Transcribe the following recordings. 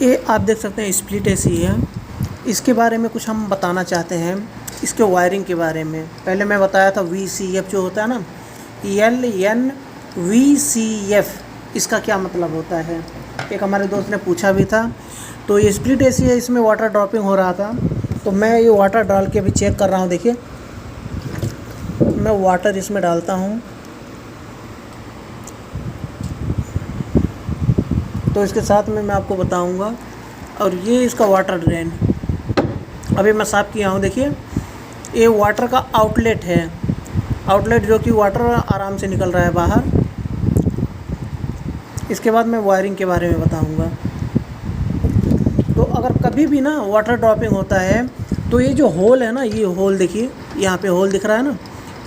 ये आप देख सकते हैं स्प्लिट एसी है। इसके बारे में कुछ हम बताना चाहते हैं, इसके वायरिंग के बारे में। पहले मैं बताया था VCF जो होता है ना, LNVCF, इसका क्या मतलब होता है, एक हमारे दोस्त ने पूछा भी था। तो ये स्प्लिट एसी है, इसमें वाटर ड्रॉपिंग हो रहा था, तो मैं ये वाटर डाल के अभी चेक कर रहा हूँ। देखिए मैं वाटर इसमें डालता हूँ, तो इसके साथ में मैं आपको बताऊंगा। और ये इसका वाटर ड्रेन अभी मैं साफ़ किया हूँ। देखिए ये वाटर का आउटलेट है, आउटलेट जो कि वाटर आराम से निकल रहा है बाहर। इसके बाद मैं वायरिंग के बारे में बताऊंगा। तो अगर कभी भी ना वाटर ड्रॉपिंग होता है तो ये जो होल है ना, ये होल देखिए, यहाँ पे होल दिख रहा है ना,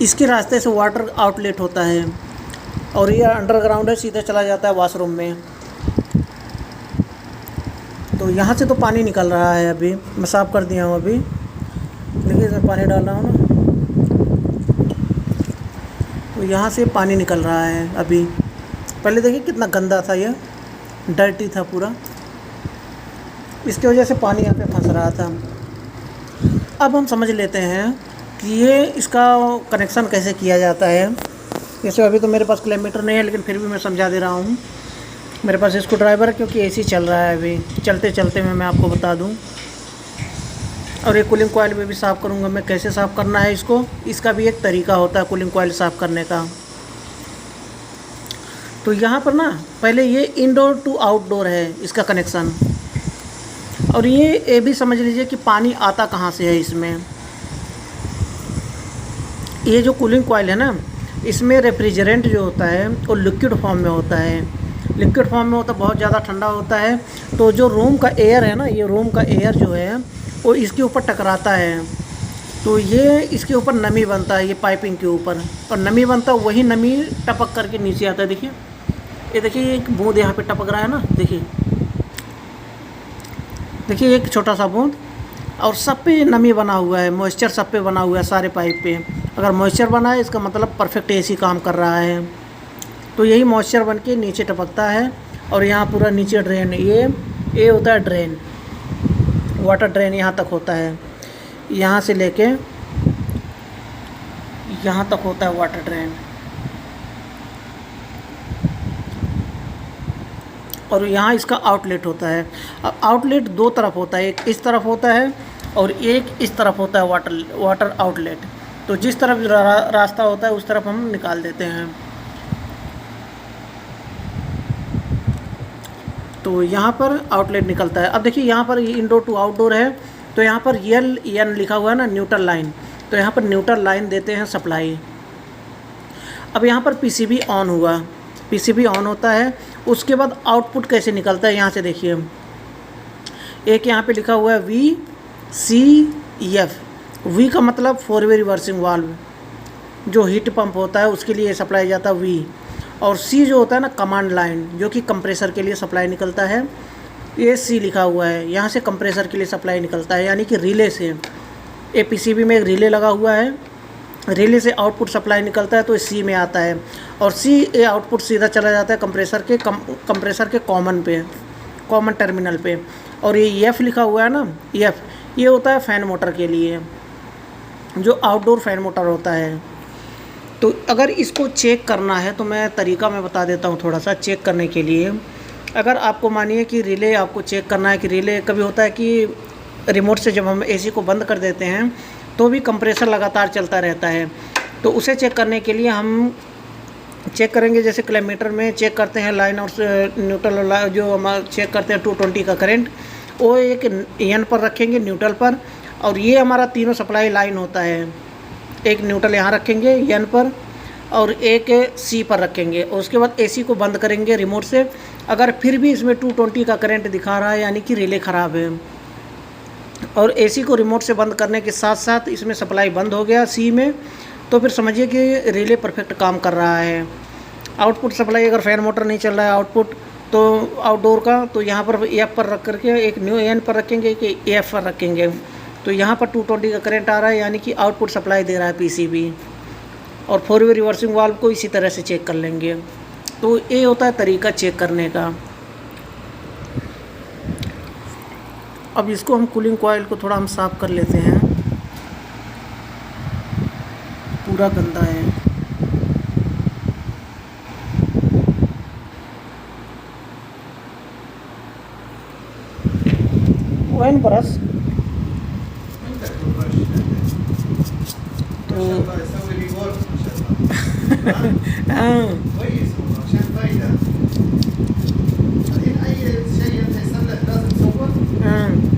इसके रास्ते से वाटर आउटलेट होता है और ये अंडरग्राउंड है, सीधे चला जाता है वॉशरूम में। तो यहाँ से तो पानी निकल रहा है, अभी मैं साफ़ कर दिया हूँ। अभी देखिए इसमें पानी डाल रहा हूँ ना, तो यहाँ से पानी निकल रहा है अभी। पहले देखिए कितना गंदा था, ये डर्टी था पूरा, इसकी वजह से पानी यहाँ पे फंस रहा था। अब हम समझ लेते हैं कि ये इसका कनेक्शन कैसे किया जाता है। जैसे अभी तो मेरे पास किलोमीटर नहीं है, लेकिन फिर भी मैं समझा दे रहा हूँ। मेरे पास स्क्रू ड्राइवर है क्योंकि एसी चल रहा है अभी, चलते चलते मैं आपको बता दूँ। और ये कूलिंग कॉइल में भी साफ़ करूँगा मैं, कैसे साफ़ करना है इसको। इसका भी एक तरीका होता है कूलिंग कॉइल साफ़ करने का। तो यहाँ पर ना पहले ये इनडोर टू आउटडोर है इसका कनेक्शन। और ये भी समझ लीजिए कि पानी आता कहाँ से है इसमें। ये जो कूलिंग कॉइल है ना, इसमें रेफ्रिजरेंट जो होता है वो लिक्विड फॉर्म में होता है। लिक्विड फॉर्म में होता है, बहुत ज़्यादा ठंडा होता है। तो जो रूम का एयर है ना, ये रूम का एयर जो है वो इसके ऊपर टकराता है, तो ये इसके ऊपर नमी बनता है, ये पाइपिंग के ऊपर। और नमी बनता है, वही नमी टपक करके नीचे आता है। देखिए ये देखिए एक बूंद यहाँ पे टपक रहा है ना, देखिए देखिए एक छोटा सा बूंद। और सब पे नमी बना हुआ है, मॉइस्चर सब पे बना हुआ है, सारे पाइप पे। अगर मॉइस्चर बना है इसका मतलब परफेक्ट एसी काम कर रहा है। तो यही मॉइस्चर बन के नीचे टपकता है। और यहाँ पूरा नीचे ड्रेन, ये होता है ड्रेन, वाटर ड्रेन यहाँ तक होता है, यहाँ से लेके यहाँ तक होता है वाटर ड्रेन। और यहाँ इसका आउटलेट होता है। अब आउटलेट दो तरफ होता है, एक इस तरफ होता है और एक इस तरफ होता है वाटर आउटलेट। तो जिस तरफ रास्ता होता है उस तरफ हम निकाल देते हैं। तो यहाँ पर आउटलेट निकलता है। अब देखिए यहाँ पर इनडोर टू आउटडोर है, तो यहाँ पर LN लिखा हुआ है ना, न्यूट्रल लाइन। तो यहाँ पर न्यूट्रल लाइन देते हैं सप्लाई। अब यहाँ पर PCB ऑन हुआ, PCB ऑन होता है। उसके बाद आउटपुट कैसे निकलता है, यहाँ से देखिए एक यहाँ पे लिखा हुआ है VCF। V का मतलब 4 वे रिवर्सिंग वाल्व, जो हीट पंप होता है उसके लिए सप्लाई जाता है V। और C जो होता है ना, कमांड लाइन, जो कि कंप्रेसर के लिए सप्लाई निकलता है, ये C लिखा हुआ है। यहाँ से कंप्रेसर के लिए सप्लाई निकलता है, यानी कि रिले से। ये PCB में एक रिले लगा हुआ है, रिले से आउटपुट सप्लाई निकलता है, तो C में आता है। और C ये आउटपुट सीधा चला जाता है कंप्रेसर के कॉमन टर्मिनल पे। और ये F लिखा हुआ है ना, F ये होता है फ़ैन मोटर के लिए, जो आउटडोर फ़ैन मोटर होता है। तो अगर इसको चेक करना है तो मैं तरीका मैं बता देता हूँ थोड़ा सा चेक करने के लिए। अगर आपको मानिए कि रिले आपको चेक करना है, कि रिले कभी होता है कि रिमोट से जब हम एसी को बंद कर देते हैं तो भी कंप्रेसर लगातार चलता रहता है। तो उसे चेक करने के लिए हम चेक करेंगे, जैसे किलोमीटर में चेक करते हैं लाइन और न्यूट्रल, जो हम चेक करते हैं 220 का करंट, वो एक N पर रखेंगे, न्यूट्रल पर। और ये हमारा तीनों सप्लाई लाइन होता है, एक न्यूट्रल यहाँ रखेंगे N पर और एक C पर रखेंगे। और उसके बाद AC को बंद करेंगे रिमोट से। अगर फिर भी इसमें 220 का करंट दिखा रहा है, यानी कि रिले ख़राब है। और AC को रिमोट से बंद करने के साथ साथ इसमें सप्लाई बंद हो गया C में, तो फिर समझिए कि रिले परफेक्ट काम कर रहा है। आउटपुट सप्लाई, अगर फ़ैन मोटर नहीं चल रहा है आउटपुट तो आउटडोर का, तो यहाँ पर F पर रख करके एक N पर रखेंगे, एक F पर रखेंगे। तो यहाँ पर 220 का करंट आ रहा है, यानी कि आउटपुट सप्लाई दे रहा है PCB। और 4 वे रिवर्सिंग वाल्व को इसी तरह से चेक कर लेंगे। तो ये होता है तरीका चेक करने का। अब इसको हम कूलिंग कॉइल को थोड़ा हम साफ़ कर लेते हैं, पूरा गंदा है। वही ब्रश तो हाँ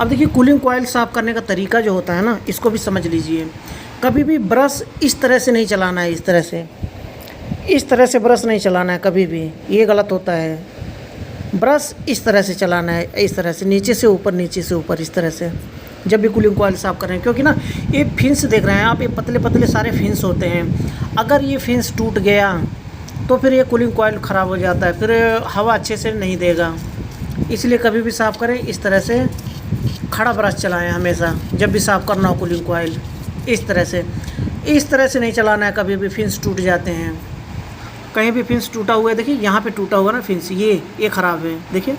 अब देखिए कूलिंग कॉइल साफ़ करने का तरीका जो होता है ना, इसको भी समझ लीजिए। कभी भी ब्रश इस तरह से नहीं चलाना है, इस तरह से ब्रश नहीं चलाना है कभी भी, ये गलत होता है। ब्रश इस तरह से चलाना है, इस तरह से नीचे से ऊपर इस तरह से, जब भी कूलिंग कॉइल साफ़ कर रहे हैं। क्योंकि ना ये फिन्स देख रहे हैं आप, ये पतले पतले सारे फिन्स होते हैं। अगर ये फिन्स टूट गया तो फिर ये कूलिंग कॉइल ख़राब हो जाता है, फिर हवा अच्छे से नहीं देगा। इसलिए कभी भी साफ़ करें इस तरह से, खड़ा ब्रश चलाएं हमेशा जब भी साफ़ करना हो कूलिंग कॉइल। इस तरह से नहीं चलाना है, कभी भी फिन्स टूट जाते हैं। कहीं भी फिन्स टूटा हुआ है, देखिए यहाँ पे टूटा हुआ ना फिन्स, ये ख़राब है। देखिए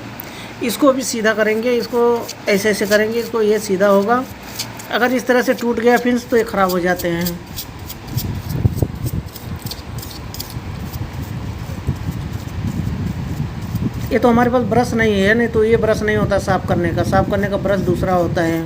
इसको भी सीधा करेंगे, इसको ऐसे करेंगे, इसको ये सीधा होगा। अगर इस तरह से टूट गया फिन्स तो ये ख़राब हो जाते हैं। ये तो हमारे पास ब्रश नहीं है, नहीं तो ये ब्रश नहीं होता साफ़ करने का ब्रश दूसरा होता है।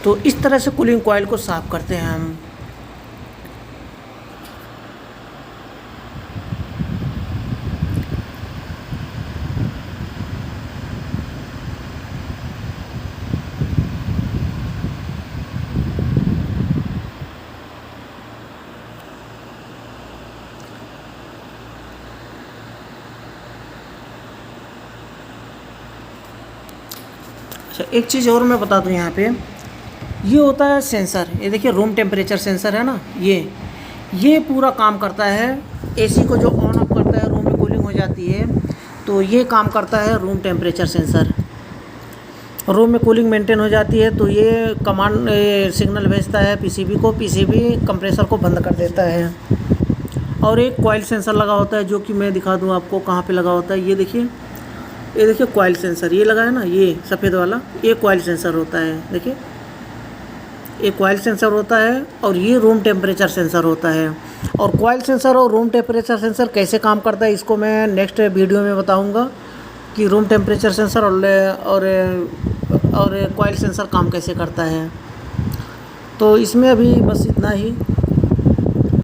तो इस तरह से कूलिंग कॉइल को साफ़ करते हैं हम। अच्छा एक चीज़ और मैं बता दूं, यहाँ पे ये होता है सेंसर। ये देखिए रूम टेम्परेचर सेंसर है ना, ये पूरा काम करता है। एसी को जो ऑन ऑफ करता है, रूम में कूलिंग हो जाती है, तो ये काम करता है रूम टेम्परेचर सेंसर। रूम में कूलिंग मेंटेन हो जाती है। तो ये कमांड सिग्नल भेजता है पीसीबी को, पीसीबी कंप्रेसर को बंद कर देता है। और एक कॉइल सेंसर लगा होता है, जो कि मैं दिखा दूं आपको कहाँ पे लगा होता है। ये देखिए कॉइल सेंसर ये लगा है ना, ये सफ़ेद वाला, ये कॉइल सेंसर होता है। देखिए ये कॉइल सेंसर होता है और ये रूम टेम्परेचर सेंसर होता है। और कॉइल सेंसर और रूम टेम्परेचर सेंसर कैसे काम करता है, इसको मैं नेक्स्ट वीडियो में बताऊंगा कि रूम टेम्परेचर सेंसर और कॉइल सेंसर काम कैसे करता है। तो इसमें अभी बस इतना ही।